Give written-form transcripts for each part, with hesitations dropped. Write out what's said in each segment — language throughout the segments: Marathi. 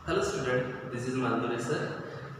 Hello student, this is Madhuri sir.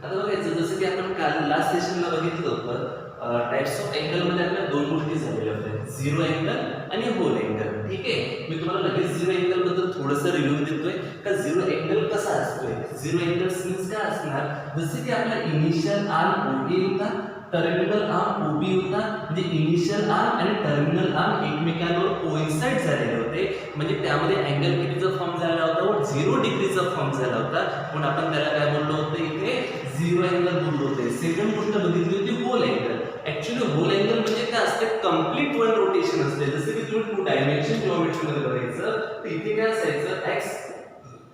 आता बघायचं जसं की आपण काल लास्ट सेशनला बघितलं होतं, टाइप्स ऑफ अँगलमध्ये आपल्या दोन गोष्टी झालेल्या होत्या, झिरो अँगल आणि होल अँगल. ठीक आहे, मी तुम्हाला लगेच झिरो अँगल बद्दल थोडंसं रिव्ह्यू देतोय का झिरो अँगल कसा असतोय. झिरो अँगल मीन्स काय असणार, जसे की आपला इनिशियल आर्म ओबी होता, टर्मिनल आर्म ओबी होता, म्हणजे इनिशियल आर्म आणि टर्मिनल आर्म एकमेकांवर कोइन्साइड झालेले होते, म्हणजे त्यामध्ये अँगल कितीचा फॉर्म झाला होता, व 0 डिग्रीचा फॉर्म झाला होता, म्हणून आपण त्याला काय बोललो होतो, इथे झिरो अँगल बोललो होते. सेकंड गोष्ट बघितली होती whole angle. Actually whole angle म्हणजे काय असते, कम्प्लीट वन रोटेशन असते. जसे की तुम्ही 2 डायमेन्शन जिओमेट्री मध्ये बघायचं तर इथे काय असायचं,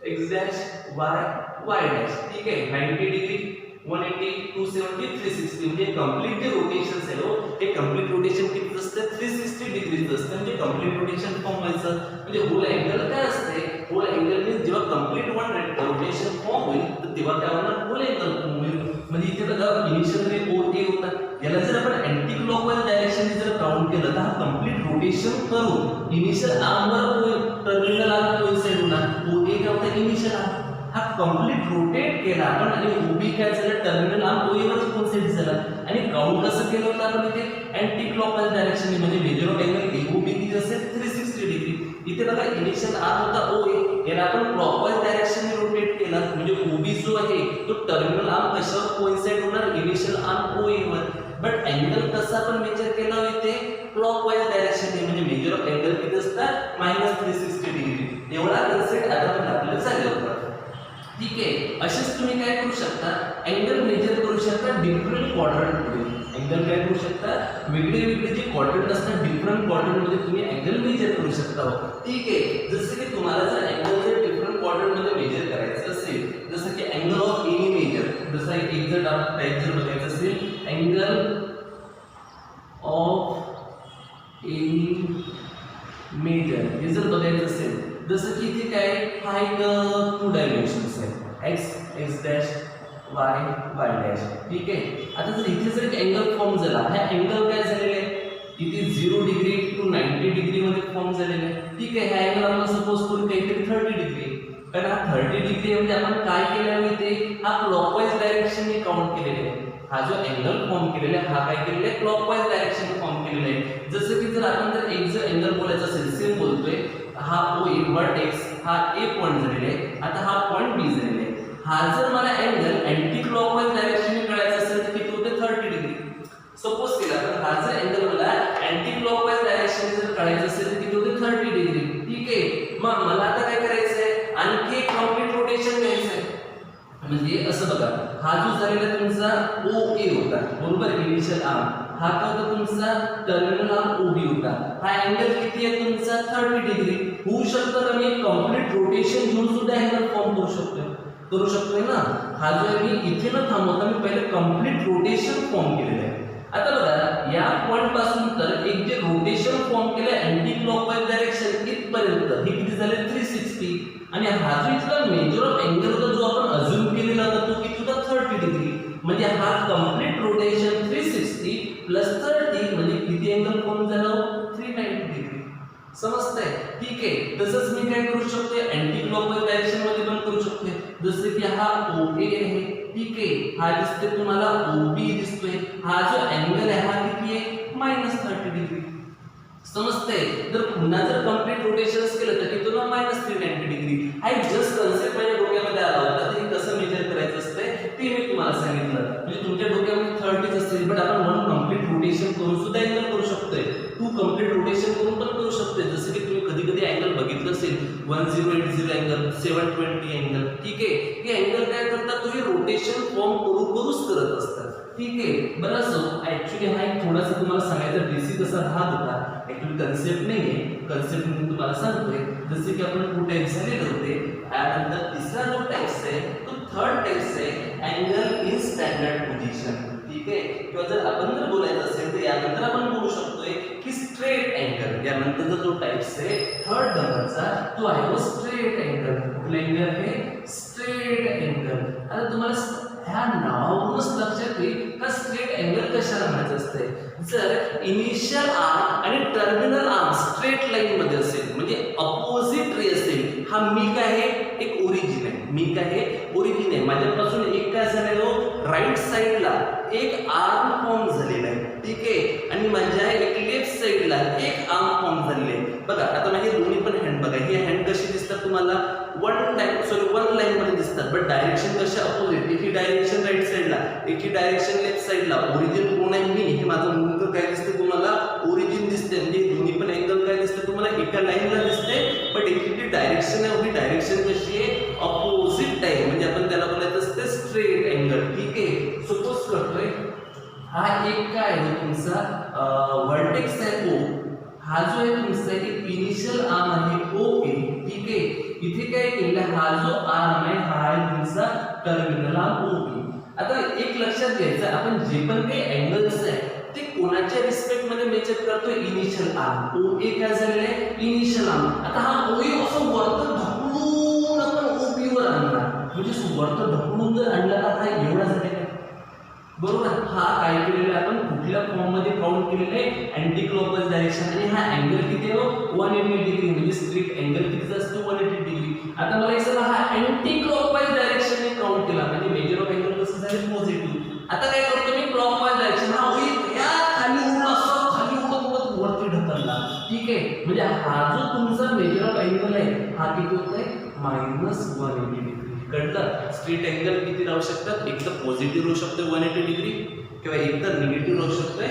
एक्स डॅश वाय डॅश. ठीक आहे, 90 डिग्री, 180, 270, 360 म्हणजे कंप्लीट जे रोटेशन आहे हो, हे कंप्लीट रोटेशन किती असतं, 360 डिग्रीचं असतं. म्हणजे कंप्लीट रोटेशन फॉर्म व्हायचं. म्हणजे होल अँगल काय असते, होल अँगल मीन्स जेव्हा कंप्लीट वन रोटेशन फॉर्म होईल तर तेव्हा काय होणार, होल अँगल फॉर्म होईल. म्हणजे इथे बघा इनिशियल रे ओ ए होता, याला जर आपण अँटी क्लॉकवाइज डायरेक्शनने जर काउंट केलं तर हा कंप्लीट रोटेशन करून इनिशियल आर्मवर टर्मिनल आर्म कोइन्साइड होणार. ओ ए काय होता, इनिशियल आर्म हा कंप्लीट रोटेट केला आपण आणि ओबी काय झालं, टर्मिनल आर्म ओ ए वर कोइन्साइड झाला. आणि काउंट कसं केलं होतं आपण इथे, अँटी क्लॉकवाइज डायरेक्शनने, म्हणजे measure of angle A O B किती असेल, 360 डिग्री. इथे बघा इनिशियल आर्म होता ओ ए, याला आपण क्लॉकवाइज डायरेक्शनने रोटेट केला, म्हणजे ओबी जो आहे तो टर्मिनल आर्म कशावर कोइन्साइड होणार, इनिशियल आर्म ओ ए वर. बट अँगल कसा आपण मेजर केला इथे, क्लॉकवाइज डायरेक्शनने, म्हणजे मेजर ऑफ अँगल किती असतात, -360 डिग्री. एवढा कन्सेप्ट आता आपल्याला चालू होता. ठीक आहे, असेच तुम्ही काय करू शकता, अँगल मेजर करू शकता डिफरंट क्वाड्रंट मध्ये. अँगल काय करू शकता, वेगळे वेगळे जे क्वाड्रंट असतात डिफरंट क्वाड्रंट मध्ये तुम्ही अँगल मेजर करू शकता. ठीक आहे, जसं की तुम्हाला जर अँगल जर डिफरंट क्वाड्रंट मध्ये मेजर करायचं असेल, जसं की अँगल ऑफ एनी मेजर, जसं एक जर टाइप जर बघायचं असेल, अँगल ऑफ एनी मेजर हे जर बघायचं असेल, जसं की इथे काय, हा एक 2 डायमेन्शन्स आहे, एक्स डॅश वाय डॅश. ठीक आहे, आता जर इथे जर एक अँगल फॉर्म झाला, हा अँगल काय झालेला आहे, इथे 0 डिग्री टू 90 डिग्री मध्ये फॉर्म झालेला आहे. ठीक आहे, हा अँगल आपण सपोज करू काहीतरी 30 डिग्री, कारण हा 30 डिग्री म्हणजे आपण काय केलं इथे, हा क्लॉकवाइज डायरेक्शनने काउंट केलेला आहे. हा जो अँगल फॉर्म केलेला आहे हा काय केलेला आहे, क्लॉकवाइज डायरेक्शन फॉर्म केलेला आहे. जसं की जर आपण जर एक जर अँगल बोलायचं असेल, सेम बोलतोय, हा ओ ए वर्टेक्स हा ए पॉइंट झालेला आहे, आता हा पॉइंट बी झालेला आहे. हा जर मला अँगल अँटी क्लॉकवाइज डायरेक्शनने कळायचा असेल तर किती होते, 30 डिग्री सपोज केला. तर हा जर अँगल मला अँटी क्लॉकवाइज डायरेक्शनने जर कळायचं असेल तर किती होते, 30 डिग्री. ठीक आहे, मग मला आता काय करायचं आहे, आणखी एक कंप्लीट रोटेशन घ्यायचं आहे. म्हणजे असं बघा, हा जो झालेला तुमचा ओ ए होता बरोबर, इनिशियल आर्म, हा काय होता तुमचा टर्मिनल आर्म ओबी होता. हा अँगल किती आहे तुमचा, 30 डिग्री. होऊ शकतं का मी कंप्लीट रोटेशन घेऊन सुद्धा अँगल फॉर्म करू शकतोय ना. हा जो आहे मी इथे न थांबवता मी पहिले कंप्लीट रोटेशन फॉर्म केलेलं आहे. आता बघा या पॉइंट पासून तर एक जे रोटेशन फॉर्म केलं अँटी क्लॉकवाइज डायरेक्शन इथपर्यंत, हे किती झाले, 360. आणि हा जो इथला मेजर ऑफ अँगल होता जो आपण अज्युम केलेला होता तो किती होता, 30 डिग्री. म्हणजे हा कंप्लीट रोटेशन 360 प्लस 30 म्हणजे किती अँगल फॉर्म झाला, 390 डिग्री. समजतंय. ठीक आहे, तसंच मी काय करू शकतो, अँटी क्लॉकवाइज डायरेक्शन मध्ये पण करू शकतो. जसं की हा ओ ए आहे, ठीक आहे, हा दिसतोय तुम्हाला ओ बी दिसतोय, हा जो अँगल आहे हा किती आहे, -30 डिग्री. समजतंय. जर पुन्हा जर कंप्लीट रोटेशन्स केलं तर किती होणार, -390 डिग्री. हा एक जस्ट कन्सेप्ट माझ्या डोक्यामध्ये आला होता, ते कसं मेजर करायचं असते ते मी तुम्हाला सांगितलं. म्हणजे तुमच्या डोक्यामध्ये 30 असेल, बट आपण 1 कंप्लीट रोटेशन करून सुद्धा अँगल करू शकतोय, 2 कंप्लीट रोटेशन करून पण करू शकतोय. जसं की तुम्ही कधी कधी अँगल बघितलं असेल, 1080 अँगल, 720 अँगल. ठीक आहे, हे अँगल काय करतात, तुम्ही रोटेशन फॉर्म करूच करत असतात. ठीक आहे, बरं असो. ऍक्च्युली हा एक थोडासा तुम्हाला सांगायचा बेसिक असा भाग होता, ऍक्च्युली कन्सेप्ट नाहीये, कन्सेप्ट मी तुम्हाला सांगतोय. जसे की आपण 2 टाइप्स झालेले होते, त्यानंतर तिसरा जो टाइप्स आहे तो थर्ड टाइप्स आहे, अँगल इन स्टँडर्ड पोझिशन. ठीक आहे, किंवा जर आपण जर बोलायचं असेल तर यानंतर आपण बोलू शकतोय की स्ट्रेट अँगल. यानंतरचा जो टाइप्स आहे थर्ड नंबरचा तो आहे स्ट्रेट अँगल. कुठला अँगल आहे, स्ट्रेट अँगल. आता तुम्हाला ह्या नावावरूनच लक्षात येईल का स्ट्रेट अँगल कशाला म्हणायचं असते. जर इनिशियल आर्म आणि टर्मिनल आर्म स्ट्रेट लाईन मध्ये असेल, म्हणजे अपोजिट रे असेल, हा मी काय आहे, एक ओरिजिन आहे. मी काय आहे, ओरिजिन आहे. माझ्यापासून एक काय झालेलो, राईट साइडला एक आर्म फॉर्म झालेला आहे. ठीक आहे, आणि माझ्या एक लेफ्ट साइडला एक आर्म फॉर्म झालेले आहे. बघा आता माझे दोन्ही पण हँड बघा, ही हँड कशी दिसतात तुम्हाला, वन लाईन मध्ये दिसतात, बट डायरेक्शन कशा अपोजिट. एकी डायरेक्शन राईट साइडला, एकी डायरेक्शन लेफ्ट साइडला. ओरिजिन कोण आहे, मी. हे माझं मुंग काय दिसते तुम्हाला, ओरिजिन दिसते. म्हणजे दोन्ही पण अँगल काय दिसते तुम्हाला, एका लाईनला दिसते, बट एकी डायरेक्शन आहे, डायरेक्शन कशी आहे, अपोजिट आहे. म्हणजे आपण त्याला बोलायचं असते स्ट्रेट अँगल. ठीक आहे, सपोज करतोय हा एक काय आहे तुमचा वर्टेक्स आहे O. हा जो आहे तुमचा एक इनिशियल आर्म आहे OA. ठीक आहे, इथे काय केलं, हा जो आर्म आहे हा आहे तुमचा टर्मिनल आर्म OB. आता एक लक्षात घ्यायचं, आपण जे पण काही अँगल्स आहे ते कोणाच्या रिस्पेक्ट मध्ये मेजर करतोय, इनिशियल आर्म. OA काय झालेलं आहे, इनिशियल आर्म. आता हा OA असं वरत ढकलून आपण OB वर आणला, म्हणजे वरत ढकलून जर आणला तर हा एवढा झालेला आहे, बरोबर. हा काय केलेला आपण कुठल्या फॉर्म मध्ये काउंट केलेलं आहे, अँटी क्लॉकवाइज डायरेक्शन. आणि हा अँगल किती आहे, 180 डिग्री. म्हणजे स्ट्रेट अँगल कितीचा असतो, 180 डिग्री. आता मला एक हा अँटी क्लॉकवाइज डायरेक्शन ने काउंट केला, म्हणजे मेजर ऑफ अँगल कसं झालं, पॉझिटिव्ह. आता काय करतो मी, क्लॉकवाइज डायरेक्शन. हा होईल या खाली उडला, असं खाली उडत वरती ढकलला. ठीक आहे, म्हणजे हा जो तुमचा मेजर ऑफ अँगल आहे हा किती होत आहे, -180 डिग्री. कळलं, स्ट्रेट अँगल किती राहू शकतात, एक तर पॉझिटिव्ह राहू शकतो 180 डिग्री, किंवा एक तर निगेटिव्ह राहू शकतोय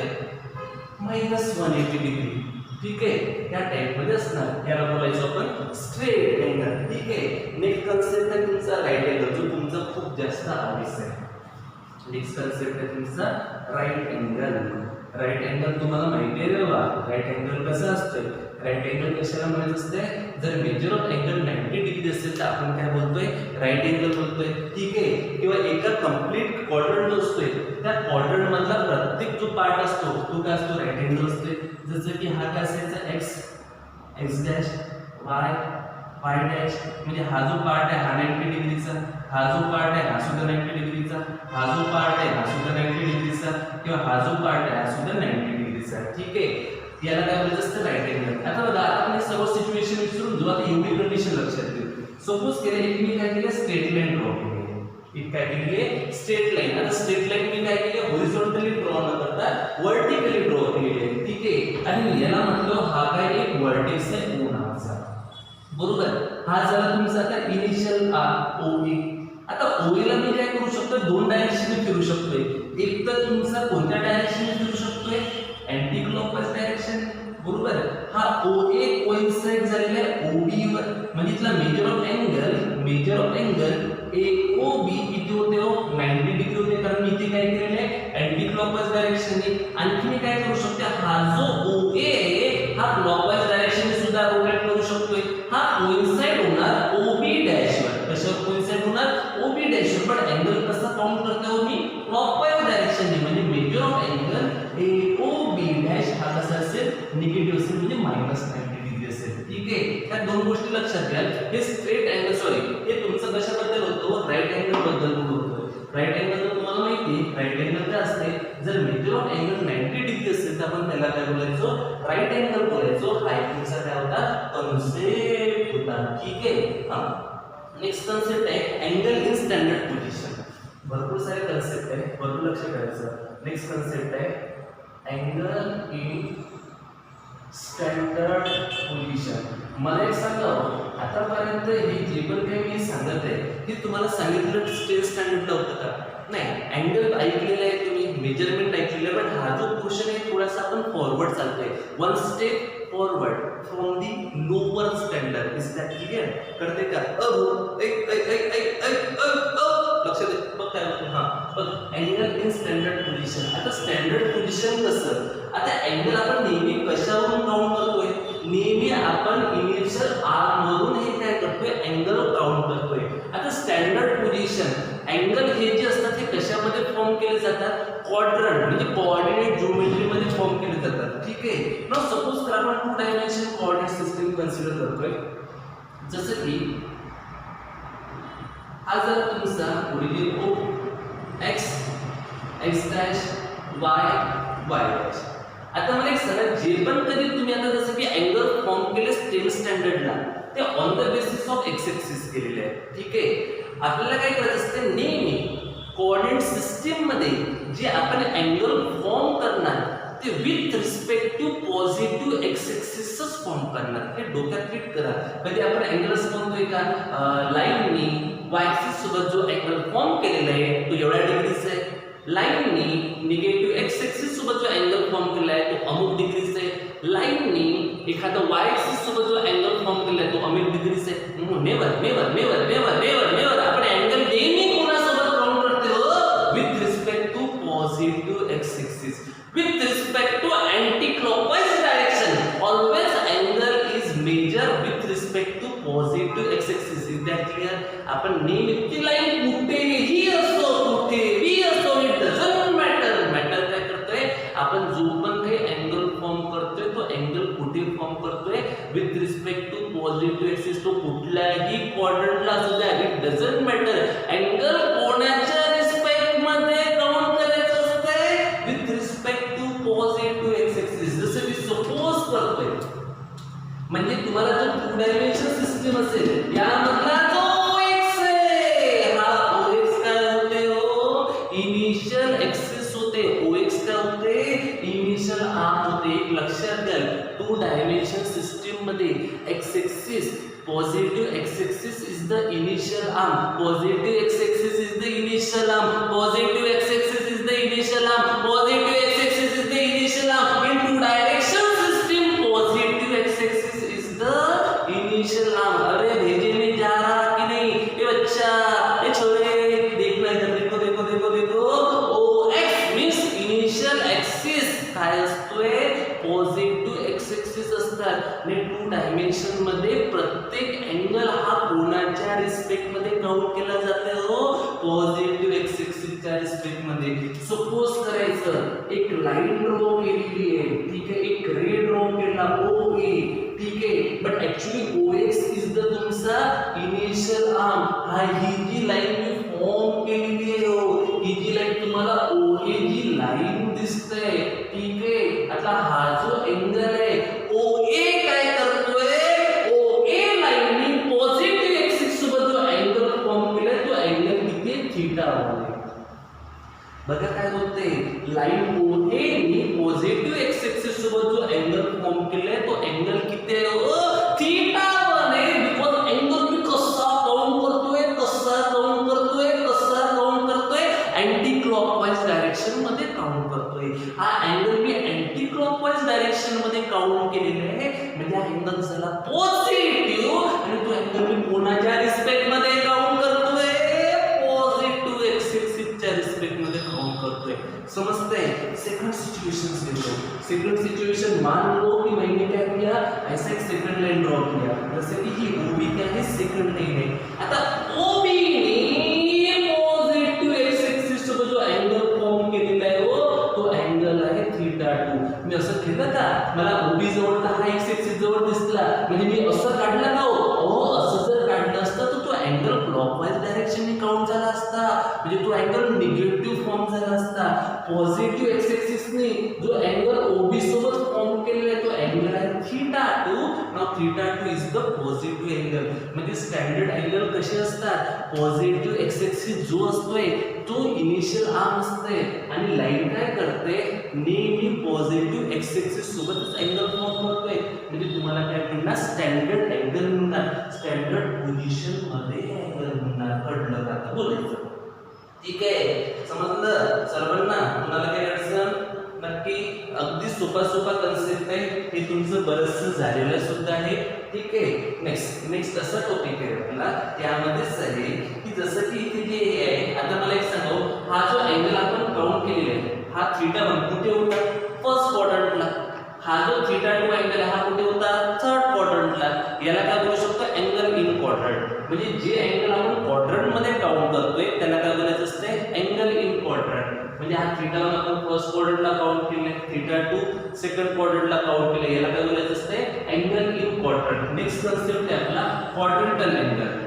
-180 डिग्री. ठीक आहे, त्या टाइप मध्ये असणार. याला बोलायचं आपण स्ट्रेट अँगल. ठीक आहे, नेक्स्ट कन्सेप्ट आहे तुमचा राईट अँगल, जो तुमचा खूप जास्त आवडीचा आहे. नेक्स्ट कन्सेप्ट आहे तुमचा राईट अँगल. राईट अँगल तुम्हाला माहिती आहे बाबा, राईट अँगल कसं असतंय, राईट अँगल कशाला माहित असते, जर मेजर ऑफ अँगल 90 डिग्री असेल तर आपण काय बोलतोय, राईट अँगल बोलतोय. ठीक आहे, किंवा एका कंप्लीट क्वाड्रंट असतोय, त्या क्वाड्रंट मधला प्रत्येक जो पार्ट असतो तो काय असतो, राईट अँगल असते. जसं की हा काय असायचा, एक्स डॅश, वाय डॅश. म्हणजे हा जो पार्ट आहे हा 90 डिग्रीचा, हा जो पार्ट आहे हा सुद्धा 90 डिग्रीचा, हा जो पार्ट आहे हा सुद्धा 90 डिग्रीचा, किंवा हा जो पार्ट आहे हा सुद्धा 90 डिग्रीचा. ठीक आहे, याला काय बोलायचं असतं, राईट अँगल. आता बघा, आपण सर्व सिच्युएशन विसरून जाऊ. आता एवढी कंडिशन लक्षात घेऊ. सपोज केलं एक मी काय केलं, स्ट्रेट लाईन ड्रॉ केली. एक काय केली, स्ट्रेट लाईन. आता स्ट्रेट लाईन मी काय केली, हॉरिझॉन्टली ड्रॉ न करता व्हर्टिकली ड्रॉ केलेली आहे. ठीक आहे, आणि याला म्हटलं हा काय एक व्हर्टेक्स आहे O नावाचा, बरोबर. हा झाला तुमचा आता इनिशियल आर्म OA. आता OA ला मी काय करू शकतो, दोन डायरेक्शनने फिरू शकतोय. एक तर तुमचा कोणत्या डायरेक्शनने फिरू शकतोय, अँटी क्लॉकवाइज डायरेक्शन, बरोबर. हा OA कोइन्साइड झालेला आहे OB वर, म्हणजे इथला मेजर ऑफ अँगल AOB किती होते, 90 डिग्री होते, कारण मी इथे काय केलेलं आहे, अँटी क्लॉकवाइज डायरेक्शनने. आणखी मी काय करू शकते, हा जो OA आहे हा क्लॉकवाइज डायरेक्शनने सुद्धा रोटेट करू शकतोय. हा कोइन्साइड होणार OB डॅश वर. कशावर कोइन्साइड होणार, OB डॅश वर. पण अँगल कसा काउंट करतो मी, क्लॉकवाइज डायरेक्शनने. म्हणजे measure of angle AOB dash हा कसा असेल, निगेटिव्ह असेल, म्हणजे -90 डिग्री असेल. ठीक आहे, ह्या दोन गोष्टी लक्षात घ्या. हे स्ट्रेट अँगल, सॉरी हे तुमचं कशाबद्दल होतं, राईट अँगल बद्दल होतं. राईट अँगल तर तुम्हाला माहिती आहे, राईट अँगल काय असते, जर मेजर ऑफ अँगल 90 डिग्री असेल तर आपण त्याला काय बोलायचो, राईट अँगल बोलायचो. हा तुमचा काय होता, कन्सेप्ट होता. ठीक आहे, नेक्स्ट कन्सेप्ट आहे अँगल इन स्टँडर्ड पोझिशन. भरपूर सारे कन्सेप्ट आहे, भरपूर लक्ष द्यायचं. नेक्स्ट कन्सेप्ट आहे अँगल इन स्टँडर्ड पोझिशन. मला एक सांगा, आतापर्यंत हे जे पण काही मी सांगत आहे हे तुम्हाला सांगितलं स्टेज स्टँडर्डला होतं का, नाही. अँगल ऐकलेलं आहे तुम्ही, मेजरमेंट ऐकलेलं आहे, पण हा जो पोर्शन आहे थोडासा आपण फॉरवर्ड चालतोय, one step forward from the lower standard. Is that clear, कळते का. लक्षात दे, बघ काय होतं. हा बघ, अँगल इन स्टँडर्ड पोझिशन. आता स्टँडर्ड पोझिशन कसं, आता अँगल आपण नेहमी कशावरून काउंट करतोय, नेहमी आपण इनिशियल आर्म वरून हे काय करतोय, अँगल काउंट करतोय. आता स्टँडर्ड पोझिशन अँगल हे जे असतात हे कशामध्ये फॉर्म केले जातात, क्वाड्रंट म्हणजे कोऑर्डिनेट जिओमेट्री मध्ये फॉर्म केले जातात. ठीक आहे, नाउ सपोज कर आपण 2 डायमेन्शन कोऑर्डिनेट सिस्टम कन्सिडर करतोय. जसं की हा जर तुमचा origin O, x dash y dash. आता मला एक सांगा, जे पण कधी तुम्ही आता जसं की अँगल फॉर्म केले स्टेम स्टँडर्डला, ते on the basis of x axis केलेले आहे. ठीक आहे, आपल्याला काय करायचं असते, नेहमी कोऑर्डिनेट सिस्टीम मध्ये जे आपण अँगल फॉर्म करणार ते with respect to positive X एक्सिसच फॉर्म करणार. हे डोक्यात फिट करा. कधी आपण अँगल असं म्हणतोय का, लाईननी वाय एक्सिस सोबत जो अँगल फॉर्म केलेला आहे तो एवढ्या डिग्रीचा आहे, लाईननी निगेटिव्ह एक्स एक्सिस सोबत जो अँगल फॉर्म केला आहे तो अमुक डिग्रीचा आहे, लाईननी एखादा वाय एक्सिस सोबत जो अँगल फॉर्म केला आहे तो अमुक डिग्रीचा आहे. Never never never never never never आपण अँगल नेहमी कोणासोबत काउंट करतो, with respect to positive x axis, with respect to anti-clockwise direction. Always angle is measured with respect to positive x-axis. Is that clear? आपण नेहमी ती लाईन कुठेही असो, कुठेही असो, it doesn't matter. मॅटर काय करतोय, आपण जो पण काही अँगल फॉर्म करतोय तो अँगल कुठे फॉर्म करतोय, with respect to positive axis. तो कुठल्याही क्वाड्रंटला असू द्या, it doesn't matter. अँगल कोणाच्या रिस्पेक्ट मध्ये काउंट करायचं असते, with respect to positive x axis. जसं मी सपोज करतोय, म्हणजे तुम्हाला जो टू डायमेन्शन सिस्टीम असेल यामधला जो एक्स आहे, हा ओएक्स काय होते, हो इनिशियल एक्सिस होते. ओएक्स काय होते, इनिशियल आर्म होते. एक लक्षात घ्या, टू डायमेन्शन सिस्टीम मध्ये x axis, positive x axis is the initial arm, positive x axis is the initial arm, positive x axis is the initial arm, positive x axis is the initial arm. In two direction system positive x axis is the initial arm. अरे भेजे में जा रहा कि नहीं ये बच्चा, ये छोरे देखना इधर, देखो देखो देखो देखो, o x means initial axis काय असतोय, पॉझिटिव्ह एक्स एक्सिस असतात. ने टू डायमेन्शन मध्ये प्रत्येक अँगल हा कोणाच्या रिस्पेक्ट मध्ये काउंट केला जातो, हो पॉझिटिव्ह एक्स एक्सिसच्या रिस्पेक्ट मध्ये. सपोज करायचं, एक लाईन ड्रॉ केलेली आहे, ठीक आहे, एक रे ड्रॉ केला ओ ए, ठीक आहे, but actually O X is the तुमचा इनिशियल आर्म. हा ही जी लाईन मी फॉर्म केलेली आहे, हो ही जी लाईन तुम्हाला ओ ए जी लाईन दिसते, ठीक आहे. आता हा जो अँगल आहे ओ ए काय करतोय, ओ ए लाईननी पॉझिटिव्ह एक्सिस सोबत जो अँगल फॉर्म केलाय तो अँगल किती, थीटा मध्ये. बघा काय होते, लाईन ओ ए नी पॉझिटिव्ह एक्स एक्सिस सोबत जो अँगल फॉर्म केलाय तो अँगल किती आहे, ओ थीटा मध्ये. बिकॉज अँगल मी कसा काउंट करतोय, कसा काउंट करतोय, कसा काउंट करतोय, अँटी क्लॉकवाईज डायरेक्शन मध्ये काउंट करतोय. हा अँगल मी अँटी क्लॉकवाईज डायरेक्शन मध्ये काउंट केलेले आहे, म्हणजे हा अँगल झाला पॉझिटिव्ह. आणि तो अँगल मी कोणाच्या रिस्पेक्ट मध्ये काउंट करतोय, पॉझिटिव्ह एक्स एक्सिसच्या रिस्पेक्ट मध्ये काउंट करतोय. समजतंय. सेकंड सिचुएशन देखो, सेकंड सिचुएशन मान लो कि मैंने क्या किया, ऐसा एक सेकंड लाइन ड्रॉ किया, जैसे कि ये ओबी क्या है, सेकंड लाइन है. आता ओबी ने पॉझिटिव्ह एक्स एक्सिस सोबत जो अँगल फॉर्म केलेला आहे, हो तो अँगल आहे थीटा 2. मी असं केलं का, मला ओबी जवळ हा एक्स एक्सिस जवळ दिसला, म्हणजे मी असं काढलं का, हो असं जर काढलं असतं तर तो अँगल क्लॉकवाईज डायरेक्शनने काउंट झाला असता, म्हणजे तो अँगल निगेटिव्ह फॉर्म झाला असता. पॉझिटिव्ह एक्स एक्सिसने जो अँगल ओबी सोबत फॉर्म केलेला आहे तो अँगल आहे theta 2. Now theta 2 is the positive angle. म्हणजे स्टँडर्ड अँगल कसे असतात, पॉझिटिव्ह एक्स एक्सिस जो असतोय तो इनिशियल आर्म असते, आणि लाईन काय करते, नेहमी पॉझिटिव्ह एक्स एक्सिस सोबतच अँगल फॉर्म करतोय. म्हणजे तुम्हाला काय मिळणार, स्टँडर्ड अँगल मिळणार, स्टँडर्ड पोझिशन मध्ये अँगल मिळणार. कळलं का आता बोलायचं, ठीक आहे, समजलं सर्वांना. कुणाला काही अडचण, नक्की अगदी सोपा सोपा कन्सेप्ट आहे, हे तुमचं बरंचसं झालेलं सुद्धा आहे, ठीक आहे. नेक्स्ट असा टॉपिक आहे आपला, त्यामध्येच आहे की जसं की इथे जे आहे, आता मला एक सांगू, हा जो अँगल आपण काउंट केलेला आहे हा थीटा 1 कुठे होता, फर्स्ट क्वाड्रंटला. हा जो थीटा 2 अँगल हा कुठे होता, थर्ड क्वाड्रंटला. याला काय बोलू शकतो, अँगल इन क्वाड्रंट. म्हणजे जे अँगल आपण क्वाड्रंट मध्ये काउंट करतोय त्याला काय बोलायचं असते, अँगल इन क्वाड्रंट. म्हणजे हा थीटा 1 आपण फर्स्ट क्वाड्रंटला काउंट केले, थीटा 2 सेकंड क्वाड्रंटला काउंट केले, याला काय बोलायचं असते, angle in quadrant. Next concept आहे आपला क्वाड्रंटल अँगल.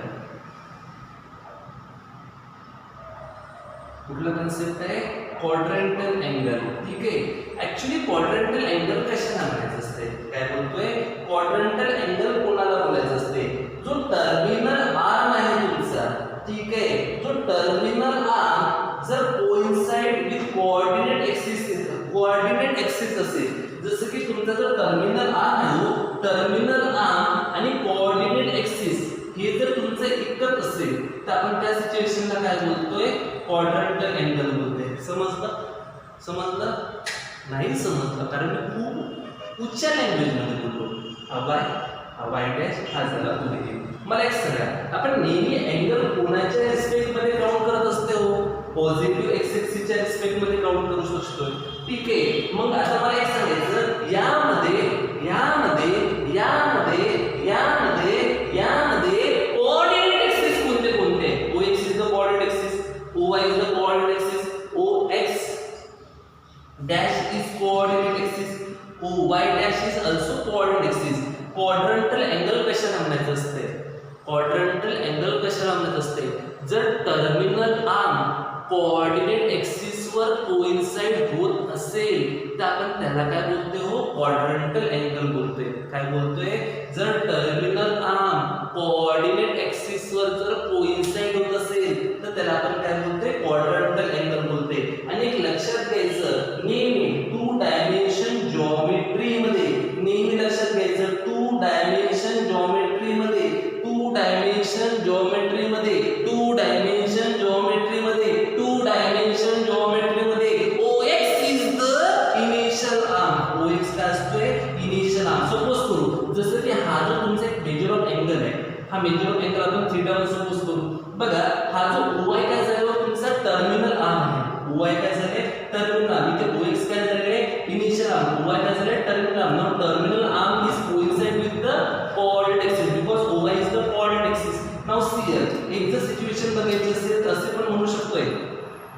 कुठला कन्सेप्ट आहे, क्वाड्रंटल अँगल, ठीक आहे. ऍक्च्युली क्वाड्रंटल अँगल कशाला म्हणायचं असते, काय बोलतोय, क्वाड्रंटल अँगल कोणाला बोलायचं असते, तुमचा जो टर्मिनल आर्म आहे टर्मिनल आर्म आणि कोऑर्डिनेट एक्सिस हे जर तुमचं एकच असेल तर आपण त्या सिच्युएशनला काय बोलतोय क्वाड्रंटल अँगल बोलतोय. समजलं नाही समजलं कारण मी खूप उच्च लँग्वेज मध्ये बोलतो. वाय डॅश हा झाला पुढे. मला एक सांगा आपण नेहमी अँगल कोणाच्या रिस्पेक्ट मध्ये काउंट करत असतो पॉझिटिव्ह एक्स एक्सिस च्या रिस्पेक्ट मध्ये काउंट करू शकतो. ठीक आहे मग आता मला एक सांगायचं यामध्ये कोऑर्डिनेट एक्सिस कोणते O X is the coordinate axis O Y is the coordinate axis O X dash is coordinate axis O Y dash is also coordinate axis. Quadrantal angle कशाला म्हणायचं असते क्वाड्रंटल अँगल कशाला म्हणत असते जर टर्मिनल आर्म कोऑर्डिनेट एक्सिस वर कोइन्साइड होत असेल तर आपण त्याला काय बोलतोय हो क्वाड्रंटल अँगल बोलतोय. काय बोलतोय जर टर्मिनल आर्म कोऑर्डिनेट एक्सिस वर जर कोइन्साइड होत असेल तर त्याला आपण काय बोलतोय क्वाड्रंटल अँगल बोलतोय. आणि एक लक्षात घ्यायचं नेहमी टू डायमेन्शन जॉमेट्री मध्ये नेहमी लक्षात घ्यायचं टू डायमेन्शन जॉमेट्री मध्ये OX is the initial arm. OX काय असतोय इनिशियल आर्म. सपोज करू जसं की हा जो तुमचा एक मेजर ऑफ अँगल आहे हा मेजर ऑफ अँगल आपण थीटा वर सपोज करू. बघा हा जो OY काय झाला तुमचा टर्मिनल आर्म आहे. OY काय झाले टर्मिनल आर्म. इथे OX काय झाले इनिशियल आर्म. OY काय झाले terminal arm. Now terminal arm is coincide with the coordinate axis because OY is the coordinate axis. Now see here एक जर सिच्युएशन बघायची असेल तर असे पण म्हणू शकतोय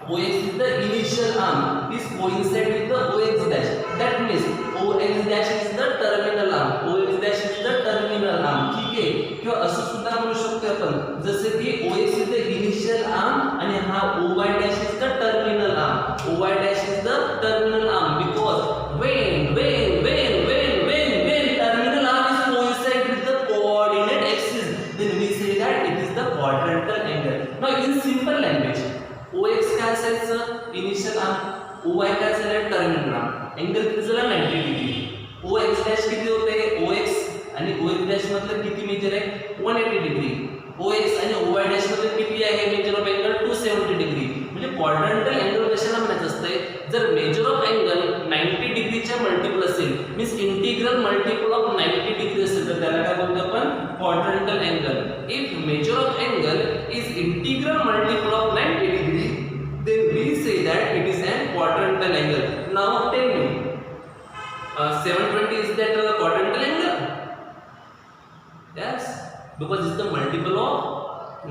OX is the initial arm is coincide with the OX dash. That means OX dash is the terminal arm. OX dash is the terminal arm. ठीक आहे किंवा असं सुद्धा म्हणू शकतो आपण जसे की OX is the initial arm आणि हा OY dash is the terminal arm. OY dash is the terminal arm because when terminal arm is coincide with the coordinate axis then we say that it is the quadrantal angle. Now in simple language OX काय असायचं इनिशियल आर्म OY काय असायचं टर्मिनल आर्म. अँगल किती झाला 90 डिग्री. OX डॅश किती होते OX आणि OX डॅश मधलं किती मेजर आहे 180 डिग्री. OX आणि OY डॅश मधलं किती आहे मेजर ऑफ अँगल 270 डिग्री. म्हणजे क्वाड्रंटल अँगल कशाला म्हणायचं असते जर मेजर ऑफ अँगल 90 डिग्रीच्या मल्टिपल असेल means integral multiple of 90 degree असेल तर त्याला काय बोलतो आपण quadrantal angle. If measure of angle is integral multiple of 90 degree then we say that it is an quadrantal angle. Now tell me 720 is that a quadrantal angle? Yes, because it's the multiple of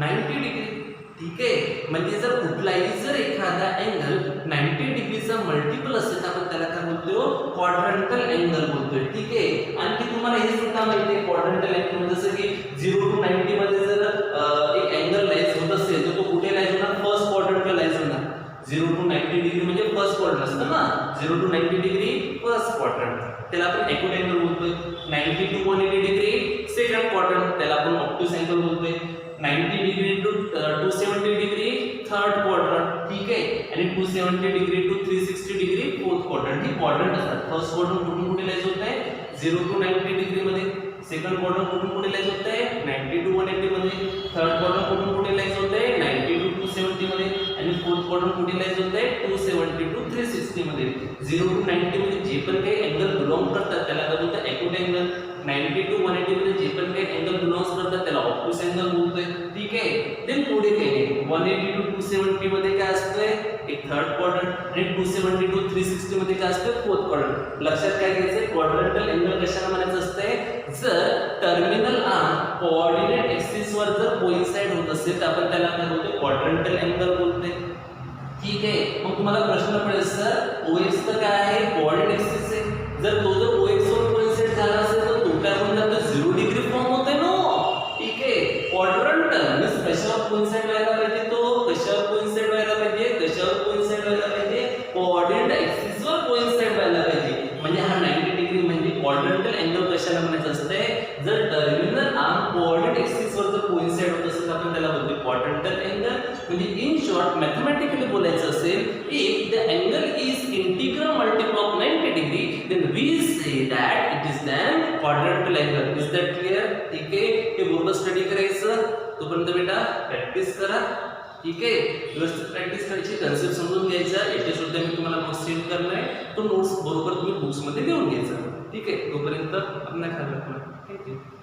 90 degree. ठीक आहे म्हणजे जर कुठलाही जर एखादा अँगल 90 डिग्रीचा मल्टिपल असेल तर आपण त्याला काय बोलतोय क्वाड्रंटल अँगल बोलतोय. ठीक आहे आणखी तुम्हाला हे सुद्धा माहिती आहे क्वाड्रंटल अँगल जसं की 0 to 90 मध्ये जर एक अँगल लाईज होत असेल तर तो कुठे लाईज होणार फर्स्ट क्वाड्रंटल लाईज होणार. 0 to 90 डिग्री म्हणजे फर्स्ट क्वाड्रंट असतं ना 0 to 90 डिग्री फर्स्ट क्वाड्रंट त्याला आपण एक्यूट अँगल बोलतोय. 90 to 180 डिग्री सेकंड क्वाड्रंट त्याला आपण ऑब्ट्यूज अँगल बोलतोय. 90 degree to 270 degree third quadrant. ठीक आहे आणि 270 degree to 360 degree fourth quadrant. ही क्वाड्रंट असतात. फर्स्ट क्वाड्रंट कुठून कुठे लाईज होत आहे 0 to 90 डिग्री मध्ये. सेकंड क्वाड्रंट कुठून कुठे लाईज होत आहे 90 to 180 मध्ये. थर्ड क्वाड्रंट कुठून कुठे लाईज होत आहे 90 to 270 मध्ये आणि फोर्थ क्वाड्रंट कुठे लाईज होत आहे 270 to 360 मध्ये. 0 to 90 मध्ये जे पण काही अँगल बिलॉंग करतात त्याला काय बोलतात एक्यूट अँगल. 90 to 180 मध्ये जे पण काही अँगल बिलॉंग्स करतात त्याला ऑब्ट्यूज अँगल बोलतोय. ठीक आहे देन पुढे काय 180 to 270 मध्ये काय असतंय एक थर्ड क्वाड्रंट आणि 270 to 360 मध्ये काय असतं फोर्थ क्वाड्रंट. लक्षात काय घ्यायचं क्वाड्रंटल अँगल कशाला म्हणायचं असतंय जर टर्मिनल आर्म कोऑर्डिनेट एक्सिस वर जर कोइन्साइड होत असेल तर आपण त्याला काय बोलतोय क्वाड्रंटल अँगल बोलतोय. ठीक आहे मग तुम्हाला प्रश्न पडेल सर OX तर काय आहे कोऑर्डिनेट एक्सिस आहे जर तो जर OX वर कोइन्साइड झाला असेल तर तो काय म्हणतात तर 0 डिग्री फॉर्म होते नो. ठीक आहे क्वाड्रंटल मीन्स कशावर कोइन्साइड व्हायला पाहिजे तो कशावर कोइन्साइड व्हायला पाहिजे कोऑर्डिनेट एक्सिस वर कोइन्साइड व्हायला पाहिजे. म्हणजे हा 90 डिग्री म्हणजे क्वाड्रंटल अँगल कशाला म्हणायचं असते जर टर्मिनल आर्म कोऑर्डिनेट एक्सिस वर जर कोइन्साइड होत असेल तर आपण त्याला बोलतो क्वाड्रंटल अँगल. म्हणजे इन शॉर्ट मॅथमॅटिकली बोलायचं असेल if the angle is integral multiple of 90 degree then we say that it is then quadrilateral angle. Is that clear? ठीक आहे, हे पूर्ण स्टडी करायचं. तोपर्यंत बेटा प्रॅक्टिस करा. ठीक आहे, व्यवस्थित प्रॅक्टिस करायची, कन्सेप्ट समजून घ्यायचा. याच्या सुद्धा मी तुम्हाला नोट्स सेंड करणार आहे. तो नोट्स बरोबर तुम्ही बुक्स मध्ये लिहून घ्यायचा. ठीक आहे, तोपर्यंत अपना ख्याल रखना. थँक्यू.